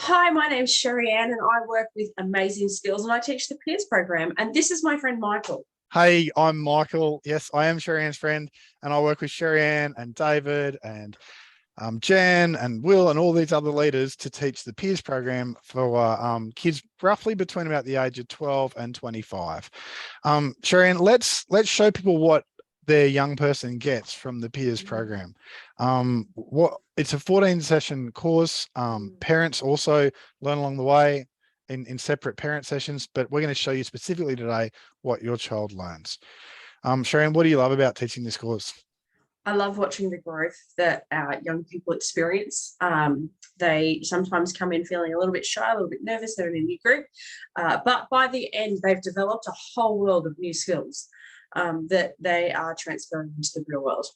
Hi, my name's Sherry Ann and I work with Amazing Skills and I teach the peers program. And this is my friend Michael. Hey, I'm Michael. Yes, I am Sherry Ann's friend, and I work with Sherry Ann and David and Jan and Will and all these other leaders to teach the peers program for kids roughly between about the age of 12 and 25. Sherry Ann, let's show people what their young person gets from the peers program. It's a 14 session course. Parents also learn along the way in separate parent sessions, but we're going to show you specifically today what your child learns. Sherry Ann, what do you love about teaching this course? I love watching the growth that our young people experience. They sometimes come in feeling a little bit shy, a little bit nervous, they're in a new group, but by the end, they've developed a whole world of new skills that they are transferring into the real world.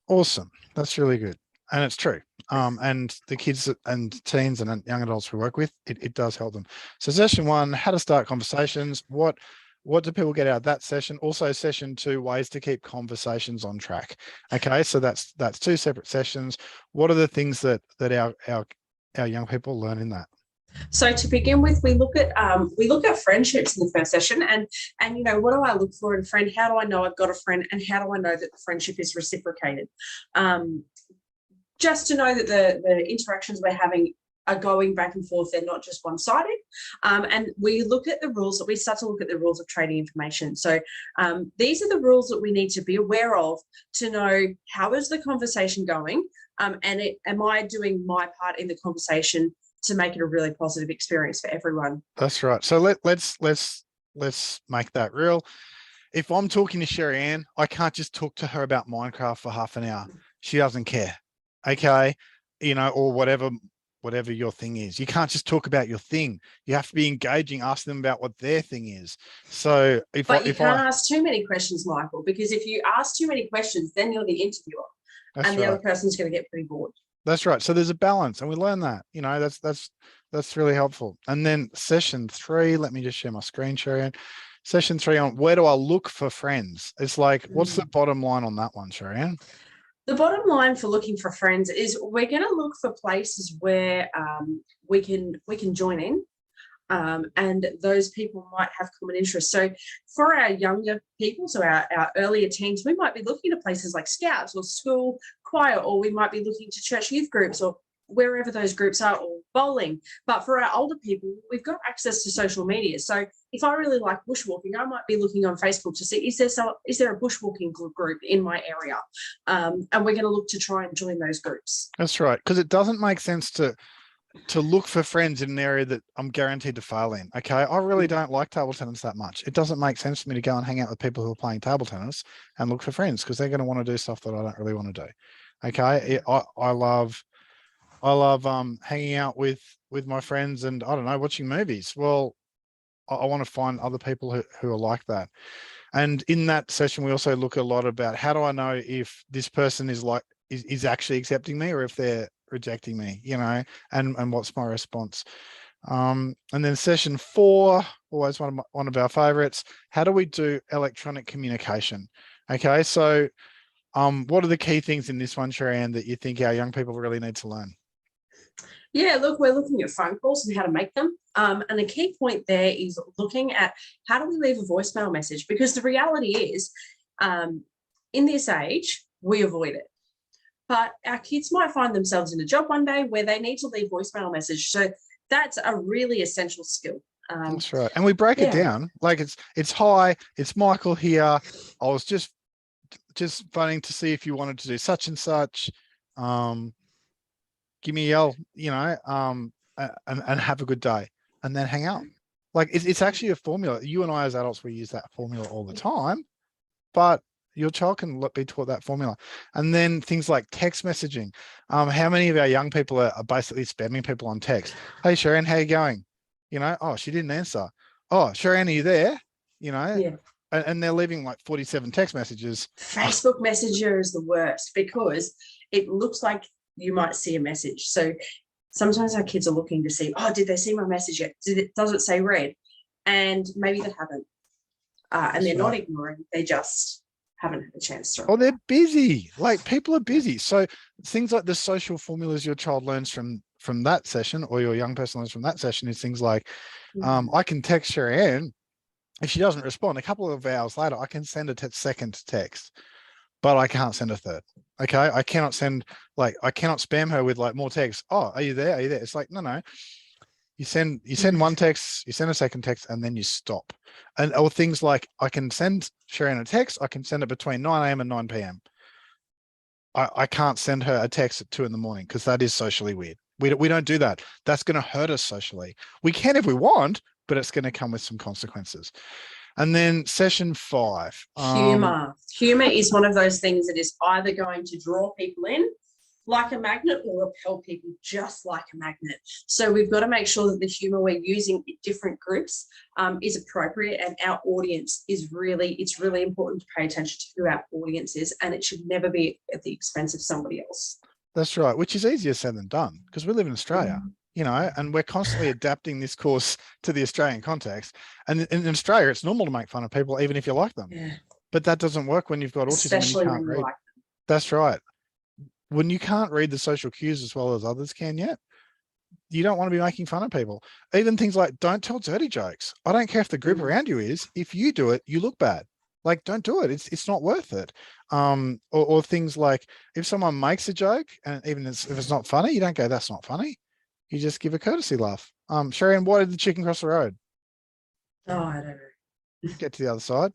Awesome. That's really good. And it's true. And the kids and teens and young adults we work with, it does help them. So session 1, how to start conversations. What do people get out of that session? Also session 2, ways to keep conversations on track. Okay, so that's 2 separate sessions. What are the things that our young people learn in that? So to begin with, we look at friendships in the first session, and what do I look for in a friend? How do I know I've got a friend, and how do I know that the friendship is reciprocated? Just to know that the interactions we're having are going back and forth, they're not just one-sided. And we start to look at the rules of trading information. So these are the rules that we need to be aware of to know how is the conversation going, and am I doing my part in the conversation to make it a really positive experience for everyone. That's right. So let's make that real. If I'm talking to Sherry Ann, I can't just talk to her about Minecraft for half an hour. She doesn't care. Okay. Or whatever your thing is. You can't just talk about your thing. You have to be engaging, ask them about what their thing is. So you can't ask too many questions, Michael, because if you ask too many questions, then you're the interviewer. And the other person's going to get pretty bored. That's right. So there's a balance, and we learn that. That's really helpful. And then session 3, let me just share my screen, Sherry. Session 3 on where do I look for friends? It's like, what's the bottom line on that one, Sherry? The bottom line for looking for friends is we're going to look for places where we can join in. And those people might have common interests. So for our younger people, so our earlier teens, we might be looking to places like Scouts or school choir, or we might be looking to church youth groups or wherever those groups are, or bowling. But for our older people, we've got access to social media. So if I really like bushwalking, I might be looking on Facebook to see, is there a bushwalking group in my area? And we're going to look to try and join those groups. That's right, because it doesn't make sense to look for friends in an area that I'm guaranteed to fail in. Okay. I really don't like table tennis that much. It doesn't make sense for me to go and hang out with people who are playing table tennis and look for friends, because they're going to want to do stuff that I don't really want to do. Okay. I love hanging out with my friends and, I don't know, watching movies. Well, I want to find other people who are like that. And in that session, we also look a lot about how do I know if this person is actually accepting me or if they're rejecting me, and what's my response. And then session 4, always one of our favorites. How do we do electronic communication? Okay, so what are the key things in this one, Sherry Ann, that you think our young people really need to learn? Yeah, look, we're looking at phone calls and how to make them. And the key point there is looking at how do we leave a voicemail message? Because the reality is, in this age, we avoid it. But our kids might find themselves in a job one day where they need to leave voicemail message. So that's a really essential skill. That's right. And we break it down. Like it's hi, it's Michael here. I was just phoning to see if you wanted to do such and such. Give me a yell, and have a good day, and then hang out. Like it's actually a formula. You and I as adults, we use that formula all the time, but your child can be taught that formula. And then things like text messaging. How many of our young people are basically spamming people on text? Hey, Sharon, how you going? Oh, she didn't answer. Oh, Sharon, are you there? And they're leaving like 47 text messages. Facebook Messenger is the worst because it looks like you might see a message. So sometimes our kids are looking to see, did they see my message yet? Does it say read? And maybe they haven't. And they're not ignoring, they just haven't had a chance to. Oh, they're busy. Like people are busy. So things like the social formulas your child learns from from that session, or your young person learns from that session, is things like, Mm. I can text Sherry. If she doesn't respond, a couple of hours later, I can send a second text, but I can't send a third. Okay. I cannot send, like, I cannot spam her with like more text. Oh, are you there? Are you there? It's like, no. You send one text, you send a second text, and then you stop. Or things like, I can send Sherry a text. I can send it between 9 a.m. and 9 p.m. I can't send her a text at 2 in the morning because that is socially weird. We don't do that. That's going to hurt us socially. We can if we want, but it's going to come with some consequences. And then session 5. Humor. Humor is one of those things that is either going to draw people in like a magnet or repel people just like a magnet. So we've got to make sure that the humor we're using in different groups is appropriate, and our audience is it's really important to pay attention to who our audience is, and it should never be at the expense of somebody else. That's right, which is easier said than done because we live in Australia, and we're constantly adapting this course to the Australian context. And in Australia, it's normal to make fun of people, even if you like them. Yeah. But that doesn't work when you've got autism Especially and you when can't you read. like them. That's right. When you can't read the social cues as well as others can yet, you don't want to be making fun of people. Even things like, don't tell dirty jokes. I don't care if the group around you is. If you do it, you look bad. Like, don't do it. It's not worth it. Or things like, if someone makes a joke, and even if it's not funny, you don't go, that's not funny. You just give a courtesy laugh. Sherry, why did the chicken cross the road? Oh, I don't know. Get to the other side.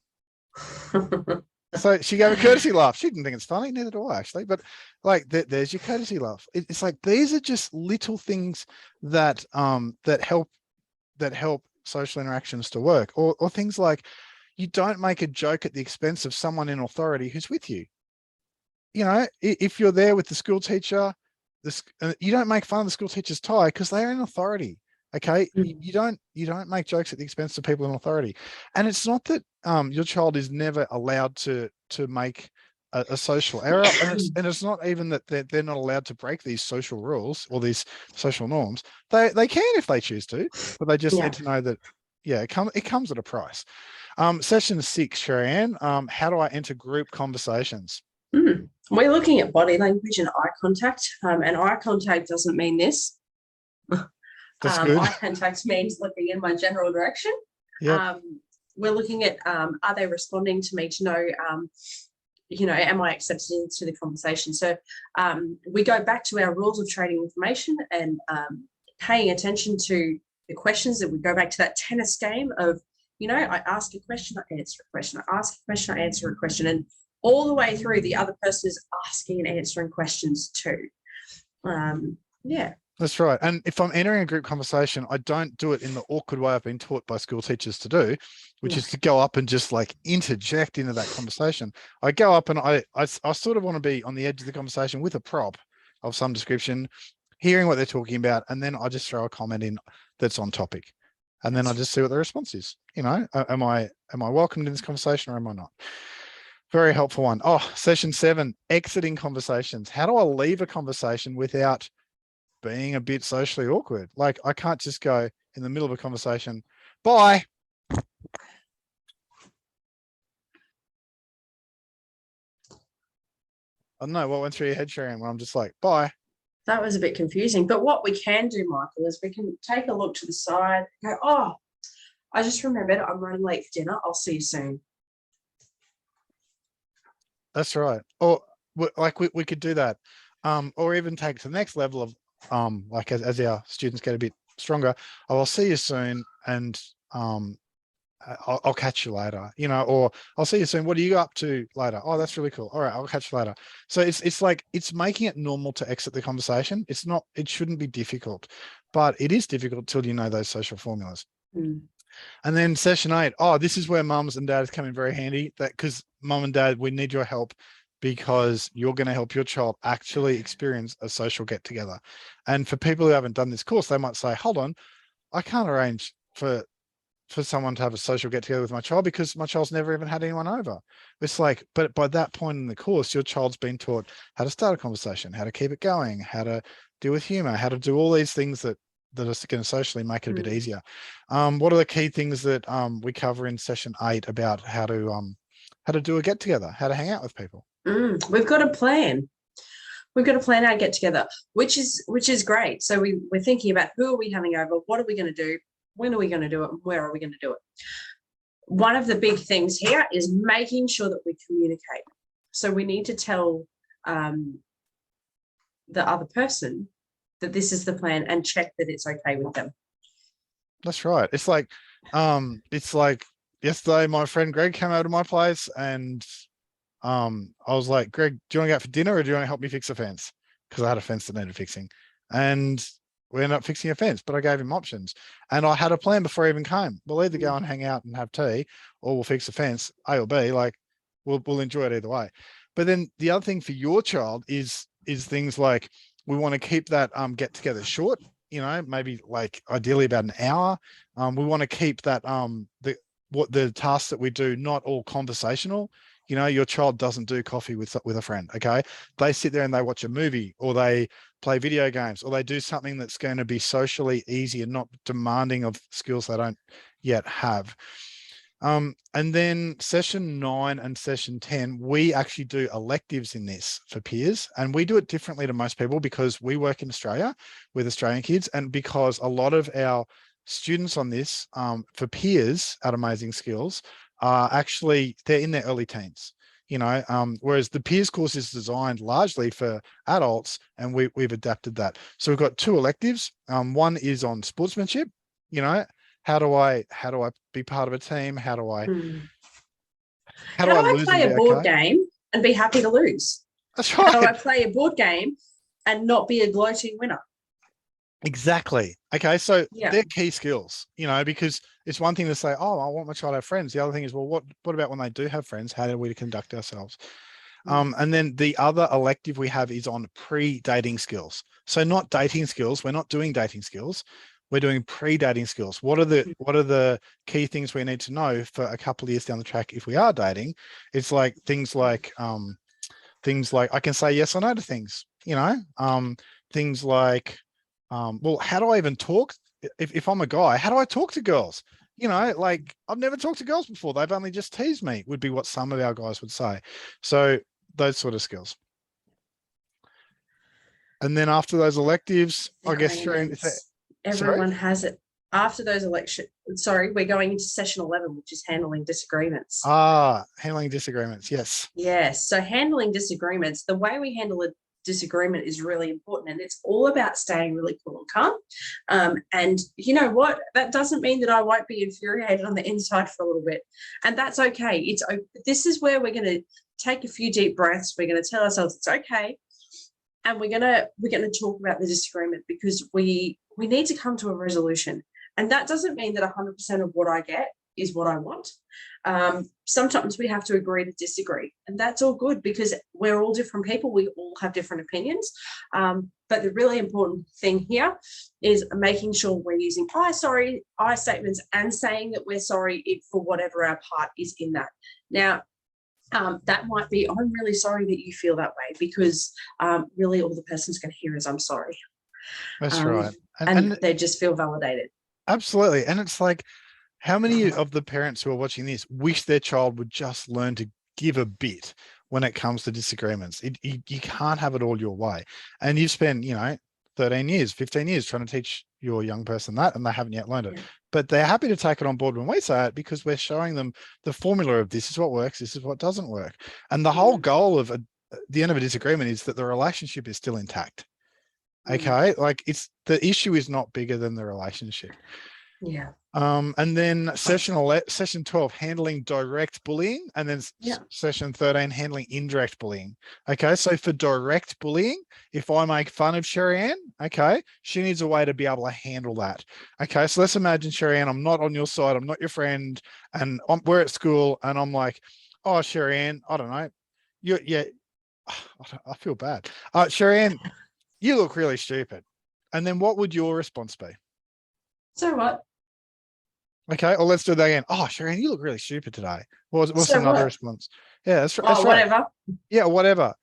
So she gave a courtesy laugh. She didn't think it's funny, neither do I actually. But like, there's your courtesy laugh. It's like, these are just little things that help social interactions to work. Or things like, you don't make a joke at the expense of someone in authority who's with you. If you're there with the school teacher, you don't make fun of the school teacher's tie because they're in authority. Okay. You don't make jokes at the expense of people in authority. And it's not that your child is never allowed to make a social error. And it's not even that they're not allowed to break these social rules or these social norms. They can if they choose to, but they just need to know that, it comes at a price. Session 6, Sherry-Ann, how do I enter group conversations? We're looking at body language and eye contact. And eye contact doesn't mean this. That's good. Eye contact means looking in my general direction. Yep. We're looking at, are they responding to me to know, am I accepted into the conversation? So we go back to our rules of trading information and paying attention to the questions. That we go back to that tennis game of, I ask a question, I answer a question, I ask a question, I answer a question. And all the way through, the other person is asking and answering questions too. That's right. And if I'm entering a group conversation, I don't do it in the awkward way I've been taught by school teachers to do, which is to go up and just like interject into that conversation. I go up and I sort of want to be on the edge of the conversation with a prop of some description, hearing what they're talking about, and then I just throw a comment in that's on topic. And then I just see what the response is. Am I welcomed in this conversation or am I not? Very helpful one. Oh, session 7, exiting conversations. How do I leave a conversation without being a bit socially awkward? Like, I can't just go in the middle of a conversation, bye. I don't know what went through your head, Sharon, when I'm just like, bye. That was a bit confusing. But what we can do, Michael, is we can take a look to the side, go, oh, I just remembered I'm running late for dinner. I'll see you soon. That's right. Or like we could do that. Or even take it to the next level of like as our students get a bit stronger, I'll see you soon, and I'll catch you later, or I'll see you soon. What are you up to later? Oh, that's really cool. All right, I'll catch you later. So it's like, it's making it normal to exit the conversation. It shouldn't be difficult, but it is difficult till you know those social formulas. And then session 8, this is where mums and dads come in very handy, because mum and dad, we need your help, because you're going to help your child actually experience a social get together. And for people who haven't done this course, they might say, hold on, I can't arrange for someone to have a social get together with my child because my child's never even had anyone over. It's like, but by that point in the course, your child's been taught how to start a conversation, how to keep it going, how to deal with humor, how to do all these things that are going to socially make it a bit easier. What are the key things that we cover in session 8 about how to do a get together, how to hang out with people? We've got a plan. we've got to plan our get together, which is great. So we're thinking about who are we having over, what are we going to do, when are we going to do it, and where are we going to do it. One of the big things here is making sure that we communicate. So we need to tell the other person that this is the plan and check that it's okay with them. That's right. It's like yesterday, my friend Greg came over to my place and I was like, Greg, do you want to go out for dinner or do you want to help me fix a fence? Because I had a fence that needed fixing. And we ended up fixing a fence, but I gave him options. And I had a plan before he even came. We'll either go and hang out and have tea or we'll fix a fence, A or B, like we'll enjoy it either way. But then the other thing for your child is things like we want to keep that get together short, you know, maybe like ideally about an hour. We want to keep that the tasks that we do not all conversational. You know, your child doesn't do coffee with a friend, okay? They sit there and they watch a movie or they play video games or they do something that's going to be socially easy and not demanding of skills they don't yet have. And then session 9 and session 10, we actually do electives in this for peers, and we do it differently to most people because we work in Australia with Australian kids, and because a lot of our students on this for peers at Amazing Skills are actually, they're in their early teens, you know, whereas the peers course is designed largely for adults, and we've adapted that. So we've got 2 electives. One is on sportsmanship, you know, how do I be part of a team? How do I lose play a board game and be happy to lose? That's right. How do I play a board game and not be a gloating winner? Exactly. Okay. So they're key skills, you know, because it's one thing to say, oh, I want my child to have friends. The other thing is, well, what about when they do have friends? How do we conduct ourselves? And then the other elective we have is on pre-dating skills. So not dating skills. We're not doing dating skills. We're doing pre-dating skills. What are the key things we need to know for a couple of years down the track if we are dating? It's like things like I can say yes or no to things, you know, things like, well, how do I even talk? If I'm a guy, how do I talk to girls? You know, like I've never talked to girls before. They've only just teased me, would be what some of our guys would say. So those sort of skills. And then after those electives, I guess everyone has it. After those we're going into session 11, which is handling disagreements. Handling disagreements. Yes. Yes. So handling disagreements, the way we handle a disagreement is really important, and it's all about staying really cool and calm. And you know what? That doesn't mean that I won't be infuriated on the inside for a little bit, and that's okay. This is where we're going to take a few deep breaths. We're going to tell ourselves it's okay, and we're going to talk about the disagreement because we need to come to a resolution. And that doesn't mean that 100% of what I get is what I want. Sometimes we have to agree to disagree, and that's all good because we're all different people. We all have different opinions. But the really important thing here is making sure we're using I statements and saying that we're sorry for whatever our part is in that. Now, that might be, I'm really sorry that you feel that way, because really all the person's going to hear is I'm sorry. That's right. And they just feel validated. Absolutely. And it's like, how many of the parents who are watching this wish their child would just learn to give a bit when it comes to disagreements? You can't have it all your way. And you've spent, 13 years, 15 years trying to teach your young person that, and they haven't yet learned it. Yeah. But they're happy to take it on board when we say it, because we're showing them the formula of this is what works, this is what doesn't work. And the whole goal of the end of a disagreement is that the relationship is still intact. Okay. Like the issue is not bigger than the relationship. Yeah. And then session 12, handling direct bullying, and then session 13, handling indirect bullying. Okay. So for direct bullying, if I make fun of Sherry-Ann, okay, she needs a way to be able to handle that. Okay. So let's imagine, Sherry-Ann, I'm not on your side. I'm not your friend. And we're at school and I'm like, oh, Sherry-Ann, I don't know. I feel bad. Sherry-Ann, you look really stupid. And then what would your response be? So what? Okay, well, let's do that again. Oh, Sherry-Ann, you look really stupid today. What's another response? Yeah, that's right. Whatever. Yeah, whatever.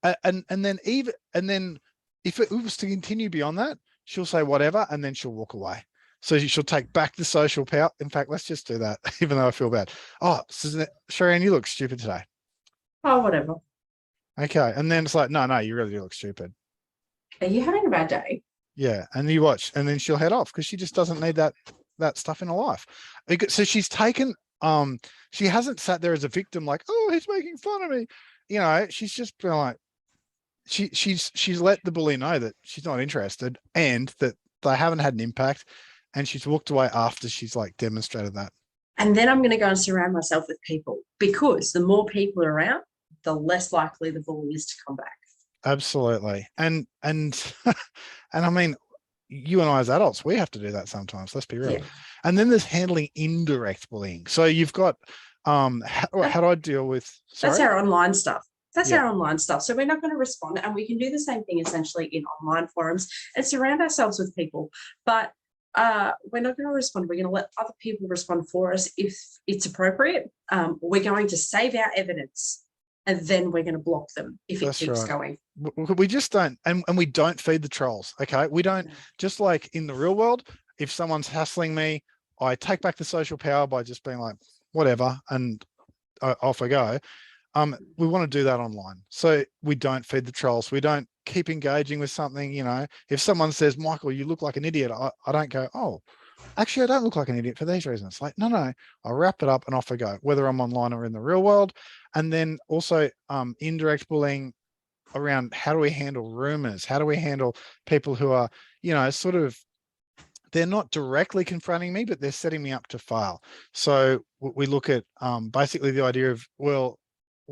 And then if it was to continue beyond that, she'll say whatever, and then she'll walk away. So she'll take back the social power. In fact, let's just do that, even though I feel bad. Oh, Sherry-Ann, you look stupid today. Oh, whatever. Okay. And then it's like, no, you really do look stupid. Are you having a bad day? Yeah. And you watch, and then she'll head off because she just doesn't need that stuff in her life. So she's taken, she hasn't sat there as a victim like, oh, he's making fun of me. You know, she's just been like, she's let the bully know that she's not interested and that they haven't had an impact, and she's walked away after she's like demonstrated that. And then I'm going to go and surround myself with people, because the more people are around, the less likely the bully is to come back. Absolutely. And and I mean, you and I as adults, we have to do that sometimes, let's be real. Yeah. And then there's handling indirect bullying. So you've got how do I deal with, sorry? That's our online stuff. That's Yeah. our online stuff. So we're not going to respond, and we can do the same thing essentially in online forums and surround ourselves with people. But we're not going to respond. We're going to let other people respond for us if it's appropriate. We're going to save our evidence, and then we're going to block them if it keeps going. We just don't, and we don't feed the trolls. Okay. We don't, just like in the real world, if someone's hassling me, I take back the social power by just being like, whatever, and off I go. We want to do that online. So we don't feed the trolls. We don't keep engaging with something. You know, if someone says, Michael, you look like an idiot, I don't go, oh, actually, I don't look like an idiot for these reasons. Like, no, I wrap it up and off I go, whether I'm online or in the real world. And then also indirect bullying around, how do we handle rumors? How do we handle people who are, you know, sort of, they're not directly confronting me, but they're setting me up to fail. So we look at basically the idea of, well,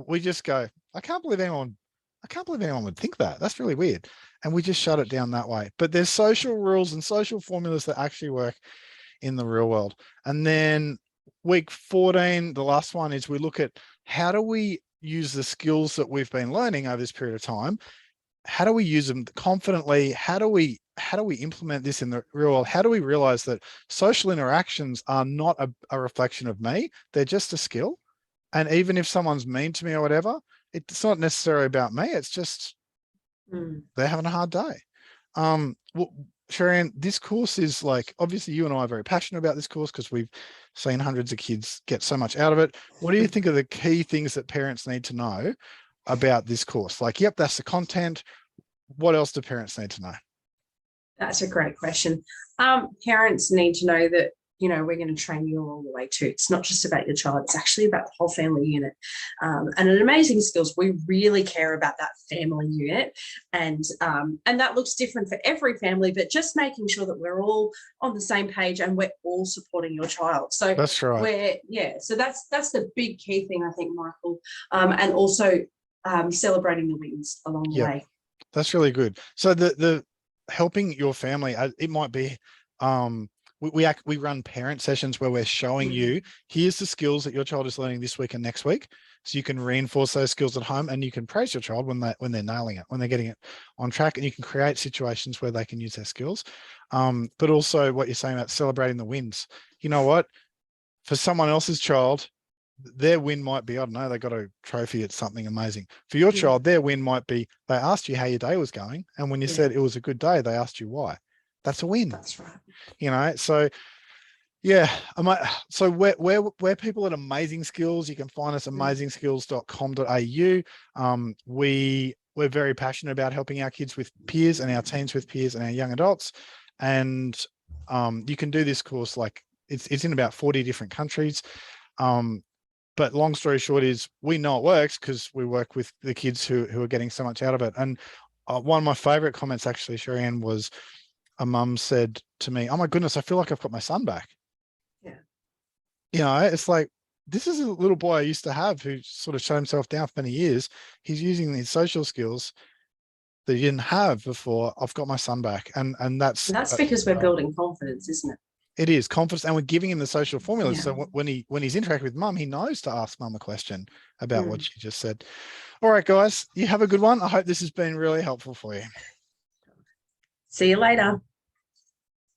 we just go, I can't believe anyone would think that. That's really weird. And we just shut it down that way. But there's social rules and social formulas that actually work in the real world. And then week 14, the last one, is we look at how do we use the skills that we've been learning over this period of time. How do we use them confidently? How do we implement this in the real world? How do we realize that social interactions are not a reflection of me? They're just a skill. And even if someone's mean to me or whatever, it's not necessarily about me. It's just they're having a hard day. Well, Sharon, this course is like, obviously you and I are very passionate about this course because we've seen hundreds of kids get so much out of it. What do you think are the key things that parents need to know about this course? Like, yep, that's the content. What else do parents need to know? That's a great question. Parents need to know that, you know, we're going to train you along the way too. It's not just about your child. It's actually about the whole family unit. And at Amazing Skills, we really care about that family unit. And that looks different for every family, but just making sure that we're all on the same page and we're all supporting your child. So that's right. So that's the big key thing, I think, Michael. And also celebrating the wins along the way. That's really good. So the helping your family, it might be, we run parent sessions where we're showing you, here's the skills that your child is learning this week and next week. So you can reinforce those skills at home, and you can praise your child when they're nailing it, when they're getting it on track, and you can create situations where they can use their skills. But also what you're saying about celebrating the wins. You know what? For someone else's child, their win might be, I don't know, they got a trophy at something amazing. For your child, their win might be they asked you how your day was going, and when you said it was a good day, they asked you why. That's a win. That's right. You know, so yeah, so we're people at Amazing Skills. You can find us amazingskills.com.au. We're very passionate about helping our kids with peers and our teens with peers and our young adults. And you can do this course, like it's in about 40 different countries. But long story short is, we know it works because we work with the kids who are getting so much out of it. And one of my favorite comments, actually, Sharianne, was a mum said to me, oh my goodness, I feel like I've got my son back. Yeah. You know, it's like, this is a little boy I used to have who sort of shut himself down for many years. He's using these social skills that he didn't have before. I've got my son back. And that's because we're building confidence, isn't it? It is confidence, and we're giving him the social formulas. So when he's interacting with mum, he knows to ask mum a question about what she just said. All right, guys, you have a good one. I hope this has been really helpful for you. See you later.